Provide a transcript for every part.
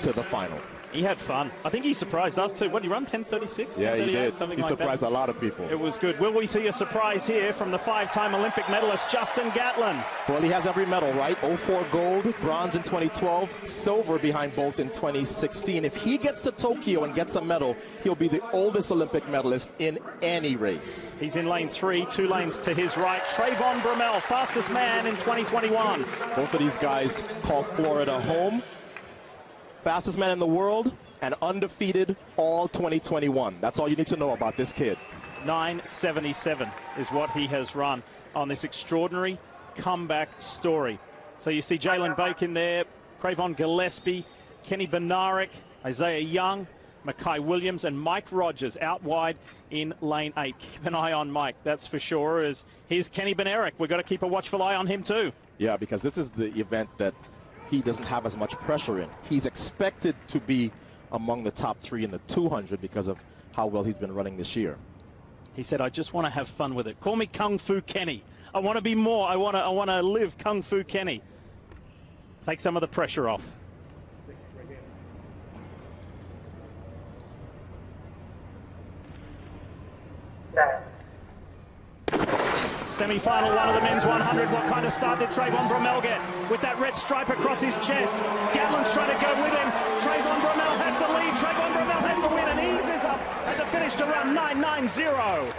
to the final. He had fun. I think he surprised us too. What did he run? 10:36? Yeah, he did. Something He like surprised that. a lot of people. It was good. Will we see a surprise here from the 5-time Olympic medalist Justin Gatlin? Well, he has every medal, right? 04 gold, bronze in 2012, silver behind Bolt in 2016. If he gets to Tokyo and gets a medal, he'll be the oldest Olympic medalist in any race. He's in lane 3, 2 lanes to his right. Trayvon Brommel, fastest man in 2021. Both of these guys call Florida home. Fastest man in the world and undefeated all 2021. That's all you need to know about this kid. 9:77 is what he has run on this extraordinary comeback story. So you see Jalen Bacon there, Cravon Gillespie, Kenny Benaric, Isaiah Young, Mackay Williams, and Mike Rogers out wide in lane 8. Keep an eye on Mike, that's for sure. Here's Kenny Benaric. We've got to keep a watchful eye on him too. Yeah, because this is the event that he doesn't have as much pressure in. He's expected to be among the top 3 in the 200 because of how well he's been running this year. He said, I just want to have fun with it. Call me Kung Fu Kenny. I want to be more. I want to live Kung Fu Kenny. Take some of the pressure off. Semi-final one of the men's 100. What kind of start did Trayvon Brommel get? With that red stripe across his chest. Gatlin's trying to go with him. Trayvon Brommel has the lead. Trayvon Brommel has the win and eases up at the finish to run 9:90.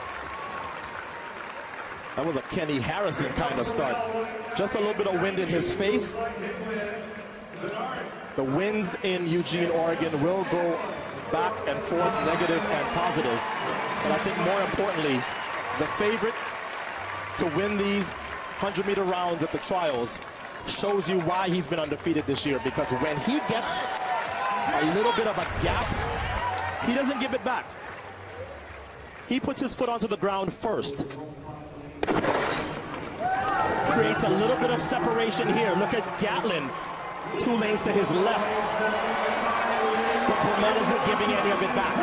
That was a Kenny Harrison kind of start. Just a little bit of wind in his face. The winds in Eugene, Oregon will go back and forth, negative and positive. But I think more importantly, the favorite to win these 100-meter rounds at the trials shows you why he's been undefeated this year, because when he gets a little bit of a gap, he doesn't give it back. He puts his foot onto the ground first. Creates a little bit of separation here. Look at Gatlin, 2 lanes to his left. But Brommel isn't giving any of it back.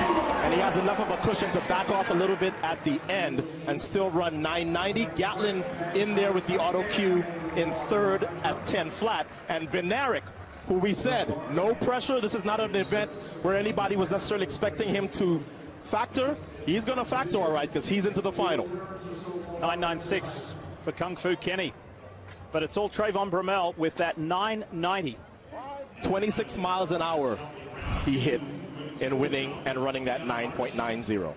And he has enough of a cushion to back off a little bit at the end and still run 9:90. Gatlin in there with the auto cue in 3rd at 10 flat. And Benaric, who we said, no pressure. This is not an event where anybody was necessarily expecting him to factor. He's going to factor all right because he's into the final. 9:96 for Kung Fu Kenny. But it's all Trayvon Brommel with that 9:90. 26 miles an hour he hit in winning and running that 9.90.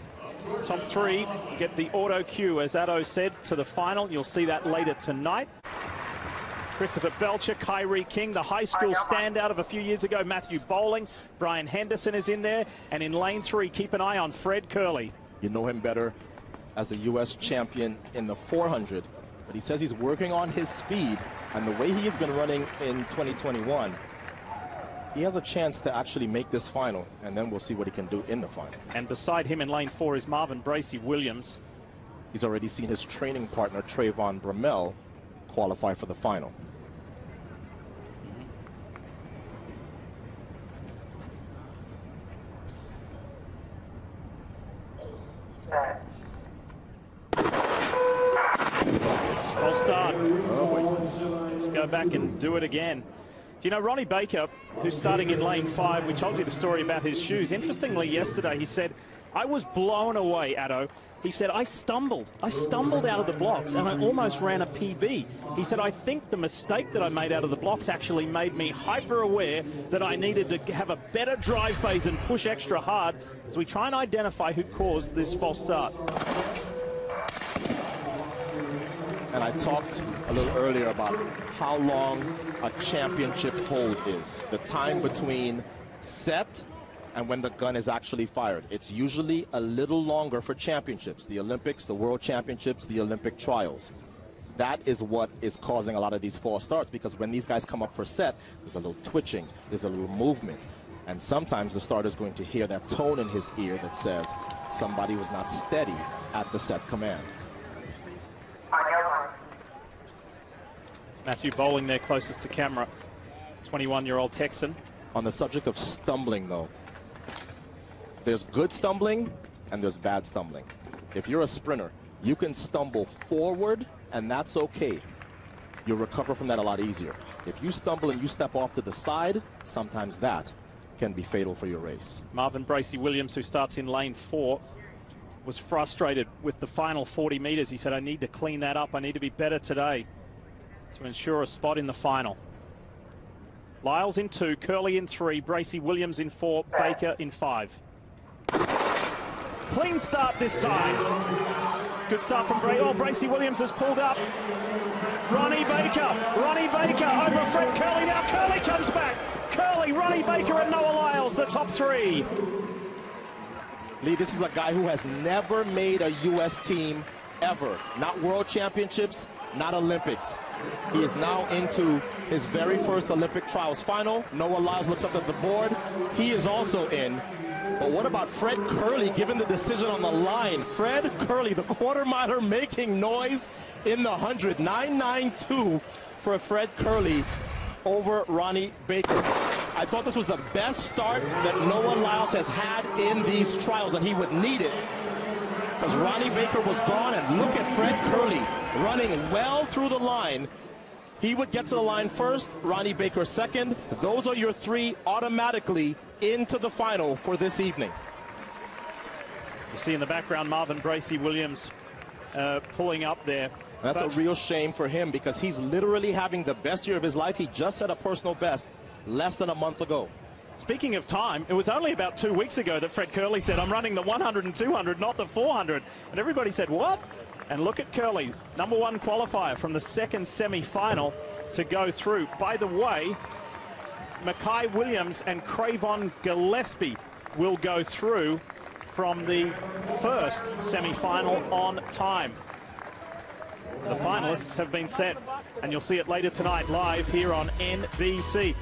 Top 3 get the auto cue, as Addo said, to the final. You'll see that later tonight. Christopher Belcher, Kyrie King, the high school standout of a few years ago, Matthew Bowling, Brian Henderson is in there. And in lane 3, keep an eye on Fred Curley. You know him better as the U.S. champion in the 400, but he says he's working on his speed, and the way he has been running in 2021, he has a chance to actually make this final, and then we'll see what he can do in the final. And beside him in lane 4 is Marvin Bracey Williams. He's already seen his training partner, Trayvon Brommel, qualify for the final. It's false start. Oh, wait. Let's go back and do it again. Do you know Ronnie Baker, who's starting in lane 5, we told you the story about his shoes. Interestingly, yesterday he said, I was blown away, Addo. He said, I stumbled out of the blocks and I almost ran a PB. He said, I think the mistake that I made out of the blocks actually made me hyper aware that I needed to have a better drive phase and push extra hard as we try and identify who caused this false start. And I talked a little earlier about how long a championship hold is. The time between set and when the gun is actually fired. It's usually a little longer for championships, the Olympics, the World Championships, the Olympic trials. That is what is causing a lot of these false starts, because when these guys come up for set, there's a little twitching, there's a little movement. And sometimes the starter is going to hear that tone in his ear that says somebody was not steady at the set command. It's Matthew Bowling there closest to camera, 21-year-old Texan. On the subject of stumbling, though, there's good stumbling and there's bad stumbling. If you're a sprinter, you can stumble forward and that's okay. You'll recover from that a lot easier. If you stumble and you step off to the side, sometimes that can be fatal for your race. Marvin Bracey Williams, who starts in lane 4, was frustrated with the final 40 metres. He said, I need to clean that up. I need to be better today to ensure a spot in the final. Lyles in 2, Curley in 3, Bracey Williams in 4, Baker in 5. Clean start this time. Good start from Bracey. Oh, Bracey Williams has pulled up. Ronnie Baker over Fred Curley. Now Curley comes back. Curley, Ronnie Baker and Noah Lyles, the top 3. Lee, this is a guy who has never made a U.S. team ever. Not World Championships, not Olympics. He is now into his very first Olympic trials final. Noah Lyles looks up at the board. He is also in. But what about Fred Curley given the decision on the line? Fred Curley, the quarter miler, making noise in the 100. 9.92 for Fred Curley over Ronnie Baker. I thought this was the best start that Noah Lyles has had in these trials, and he would need it because Ronnie Baker was gone. And look at Fred Curley running well through the line. He would get to the line first, Ronnie Baker second. Those are your 3 automatically into the final for this evening. You see in the background Marvin Bracey Williams pulling up there. That's a real shame for him because he's literally having the best year of his life. He just set a personal best less than a month ago. Speaking of time, it was only about 2 weeks ago that Fred Curley said, I'm running the 100 and 200, not the 400. And everybody said, what? And look at Curley, #1 qualifier from the second semi-final to go through. By the way, Mackay Williams and Cravon Gillespie will go through from the first semi-final on time. The finalists have been set, and you'll see it later tonight live here on NBC.